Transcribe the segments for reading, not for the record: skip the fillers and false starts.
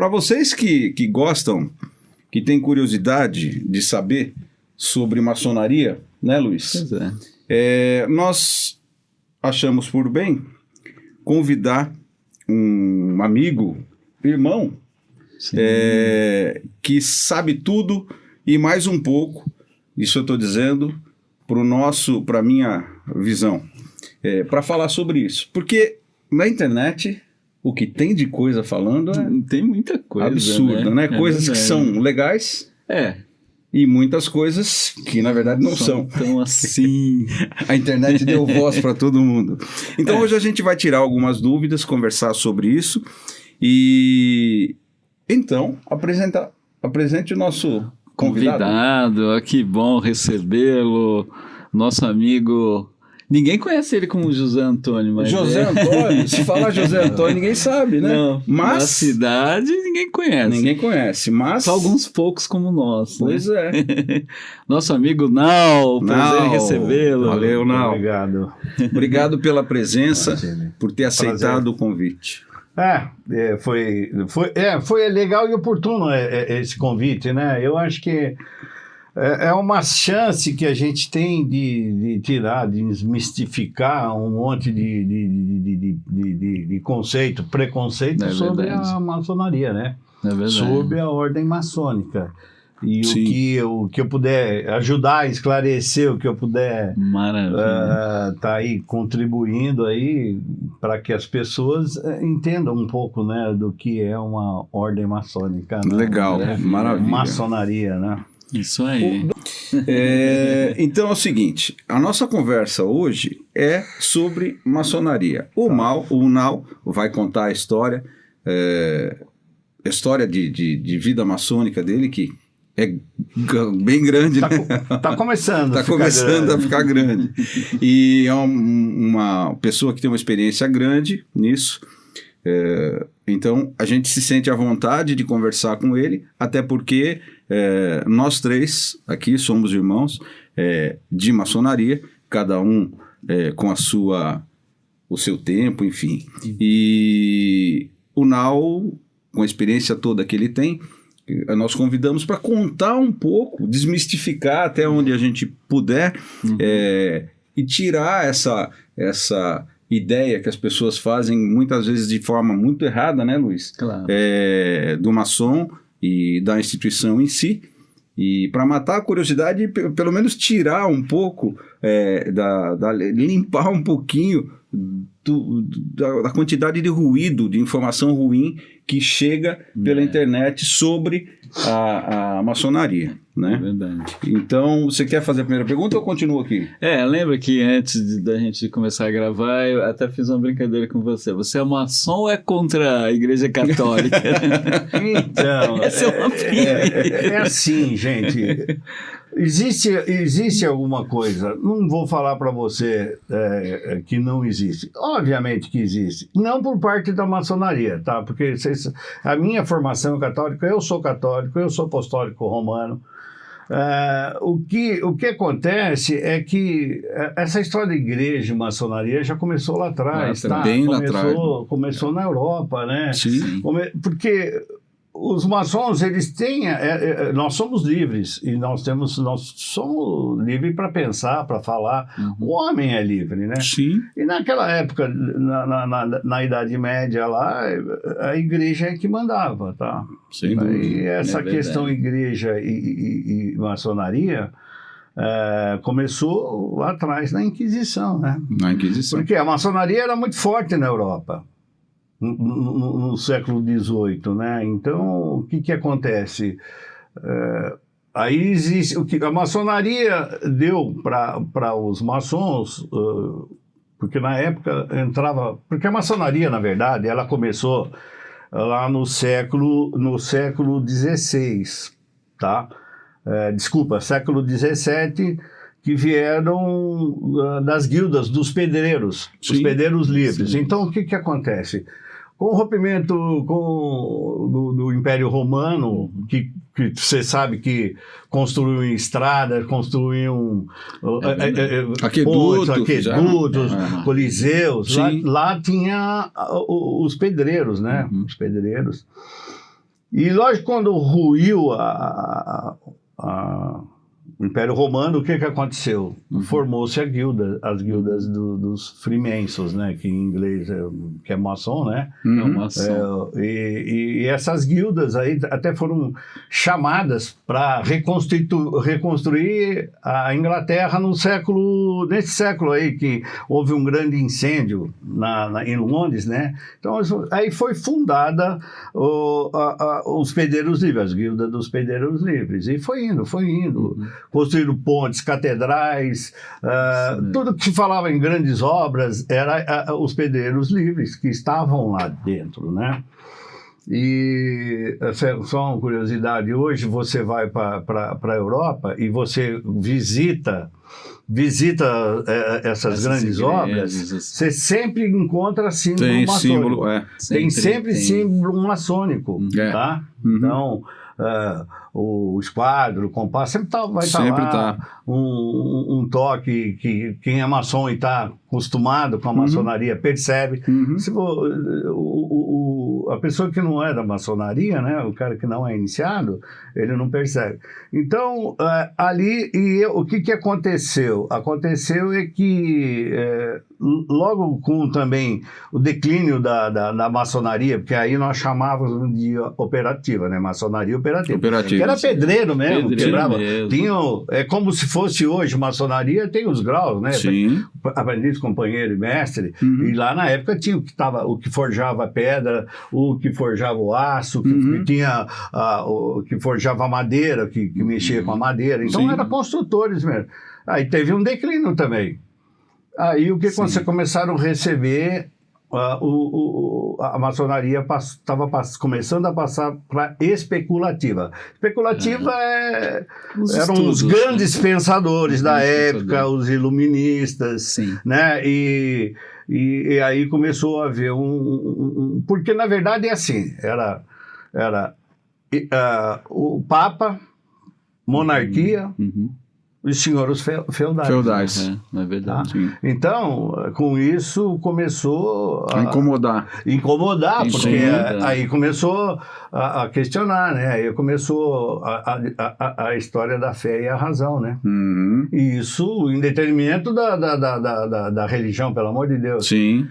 para vocês que gostam, que têm curiosidade de saber sobre maçonaria, né, Luiz? Pois é. Nós achamos por bem convidar um amigo, irmão, que sabe tudo e mais um pouco, isso eu estou dizendo, para a minha visão, para falar sobre isso. Porque na internet, o que tem de coisa falando tem muita coisa absurda, né? Coisas que são legais e muitas coisas que, na verdade, não são. Então, assim... A internet deu voz para todo mundo. Então, hoje a gente vai tirar algumas dúvidas, conversar sobre isso e, então, apresente o nosso convidado. Que bom recebê-lo, nosso amigo... Ninguém conhece ele como José Antônio, mas... José Antônio, se falar José Antônio, ninguém sabe, né? Não, mas na cidade ninguém conhece. Ninguém conhece, mas... Só alguns poucos como nós. Pois né? Nosso amigo Nau, prazer em recebê-lo. Valeu, Nau. Obrigado. Obrigado pela presença, por ter aceitado o convite. Foi legal e oportuno esse convite, né? Eu acho que é uma chance que a gente tem de tirar, de desmistificar um monte de preconceito sobre a maçonaria, né? É verdade. Sobre a ordem maçônica. E o que eu puder ajudar a esclarecer, o que eu puder tá aí contribuindo aí para que as pessoas entendam um pouco, né, do que é uma ordem maçônica. Né? Legal, maravilha. Maçonaria, né? Isso aí. Então é o seguinte, a nossa conversa hoje é sobre maçonaria. O Nau vai contar a história de vida maçônica dele, que é bem grande, né? Tá começando. Está começando a ficar grande. E é uma pessoa que tem uma experiência grande nisso. Então, a gente se sente à vontade de conversar com ele, até porque nós três aqui somos irmãos de maçonaria, cada um com o seu tempo, enfim. E o Nau, com a experiência toda que ele tem, nós convidamos para contar um pouco, desmistificar até onde a gente puder, e tirar essa ideia que as pessoas fazem muitas vezes de forma muito errada, né, Luiz? Claro. Do maçom e da instituição em si, e para matar a curiosidade e pelo menos tirar um pouco, limpar um pouquinho da quantidade de ruído, de informação ruim que chega pela internet sobre a maçonaria, né? É verdade. Então, você quer fazer a primeira pergunta ou eu continuo aqui? Lembra que antes da gente começar a gravar, eu até fiz uma brincadeira com você. Você é maçom ou é contra a Igreja Católica? Então, essa é uma é assim, gente. Existe alguma coisa, não vou falar para você que não existe. Obviamente que existe. Não por parte da maçonaria, tá? Porque a minha formação é católica, eu sou católico, eu sou apostólico romano. O que acontece é que essa história de igreja e maçonaria já começou lá atrás, tá? Bem lá atrás. Começou na Europa, né? Sim. Porque os maçons, eles têm... nós somos livres, e nós somos livres para pensar, para falar. O homem é livre, né? Sim. E naquela época, na Idade Média lá, a igreja é que mandava, tá? Sem dúvida. E essa questão igreja e maçonaria começou lá atrás, na Inquisição, né? Na Inquisição. Porque a maçonaria era muito forte na Europa. No século XVIII, né? Então, o que acontece? Aí existe... a maçonaria deu para os maçons, porque na época entrava... Porque a maçonaria, na verdade, ela começou lá no século XVI, tá? Desculpa, século XVII, que vieram das guildas dos pedreiros, os pedreiros livres. Sim. Então, o que acontece? Com o rompimento do Império Romano, que você sabe que construíam estradas, construíam aquedutos, coliseus. Lá tinha os pedreiros, né? Os pedreiros. E lógico, quando ruiu o Império Romano, o que aconteceu? Formou-se as guildas dos Freemasons, né? Que em inglês que é maçom, né? E essas guildas aí até foram chamadas para reconstruir a Inglaterra nesse século aí, que houve um grande incêndio em Londres, né? Então aí foi fundada os Pedreiros Livres, as guildas dos Pedreiros Livres, e foi indo. Construíram pontes, catedrais, tudo que se falava em grandes obras era os Pedreiros Livres que estavam lá dentro, né? E só uma curiosidade, hoje você vai para a Europa e você visita essas grandes obras, você sempre encontra símbolo maçônico. Tem sempre símbolo maçônico, tá? Então, o esquadro, o compasso, sempre vai estar lá um toque que quem é maçom e está acostumado com a maçonaria percebe. A pessoa que não é da maçonaria, né, o cara que não é iniciado, ele não percebe. Então, ali, o que aconteceu? Aconteceu é que, logo com também o declínio da maçonaria, porque aí nós chamávamos de operativa, né, maçonaria operativa. Que era pedreiro mesmo, quebrava. É como se fosse hoje, maçonaria tem os graus, né? Sim. Aprendiz, companheiro e mestre. E lá na época tinha o que forjava a pedra, o que forjava o aço, que tinha o que forjava a madeira, que mexia com a madeira. Então eram construtores mesmo. Aí teve um declínio também. Aí o que você começaram a receber, a maçonaria estava começando a passar para especulativa. Especulativa eram os grandes pensadores da época, os iluministas, né? E aí começou a haver porque na verdade é assim, era o Papa, monarquia, os senhores feudais. É verdade. Tá? Então, com isso, começou a incomodar, porque aí começou a questionar, né? Aí começou a história da fé e a razão, né? E isso em detrimento da religião, pelo amor de Deus. Sim.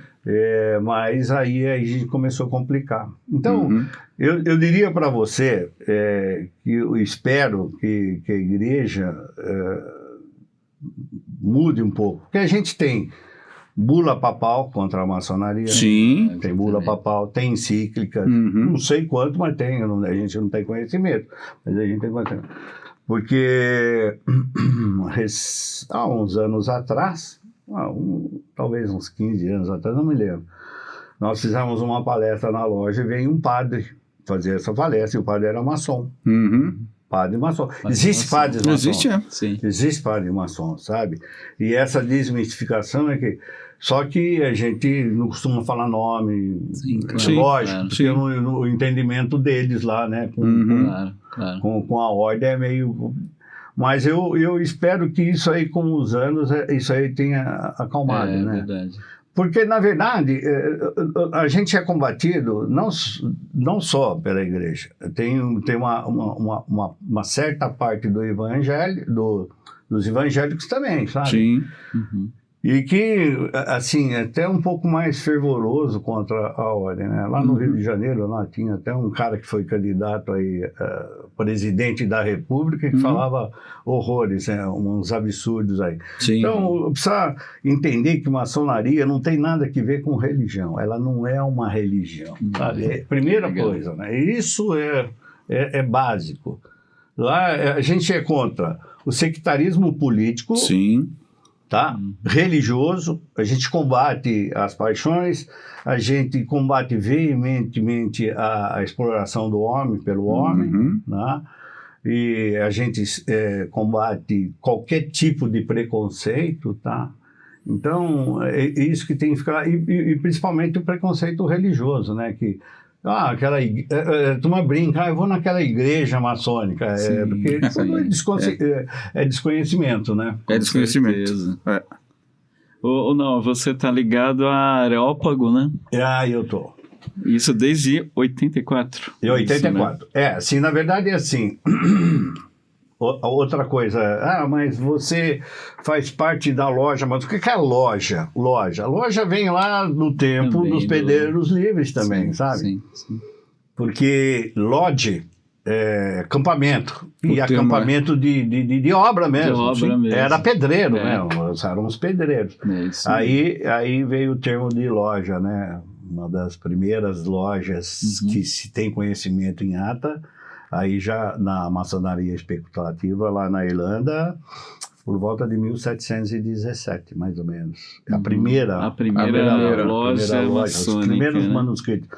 Mas aí a gente começou a complicar. Então, eu diria para você que eu espero que a igreja mude um pouco. Porque a gente tem bula papal contra a maçonaria. Sim. Tem bula papal, tem encíclicas. Não sei quanto, mas tem. A gente não tem conhecimento. Mas a gente tem conhecimento. Porque há uns anos atrás, talvez uns 15 anos atrás, não me lembro, nós fizemos uma palestra na loja e veio um padre fazer essa palestra, e o padre era maçom. Padre maçom. Existe padre maçom. Existe, Sim. Existe padre maçom, sabe? E essa desmistificação é que... Só que a gente não costuma falar nome, lógico, porque no entendimento deles lá, né? Com a ordem é meio... Mas eu espero que isso aí, com os anos, isso aí tenha acalmado, né? É verdade. Porque, na verdade, a gente é combatido não só pela igreja. Tem uma certa parte do evangelho, dos evangélicos também, sabe? Sim. E que, assim, é até um pouco mais fervoroso contra a ordem, né? Lá no Rio de Janeiro, lá tinha até um cara que foi candidato aí, presidente da República, que falava horrores, né? Uns absurdos aí. Sim. Então, precisa entender que maçonaria não tem nada a ver com religião. Ela não é uma religião, sabe? Primeira coisa, né? Isso é básico. Lá a gente é contra o sectarismo político. Sim. Tá? Religioso, a gente combate as paixões, a gente combate veementemente a exploração do homem pelo homem, né? E a gente combate qualquer tipo de preconceito, tá? Então, é isso que tem que ficar, e principalmente o preconceito religioso, né? Que aquela turma brinca, eu vou naquela igreja maçônica, porque é desconhecimento, né? É desconhecimento. Ou não, você tá ligado a Areópago, né? Eu tô. Isso desde 84. Em 84. Isso, né? Assim, na verdade é assim. Outra coisa, mas você faz parte da loja, mas o que é loja? A loja vem lá do tempo Também dos pedreiros livres também, Sim, sabe? Sim. Porque lodge é acampamento, O e termo acampamento de obra mesmo. De obra Sim. mesmo. Era pedreiro, É. né? Nós éramos pedreiros. É isso. Aí veio o termo de loja, né? Uma das primeiras lojas que se tem conhecimento em ata, aí já na maçonaria especulativa lá na Irlanda, por volta de 1717, mais ou menos. A primeira A primeira loja os maçônica, primeiros né? manuscritos.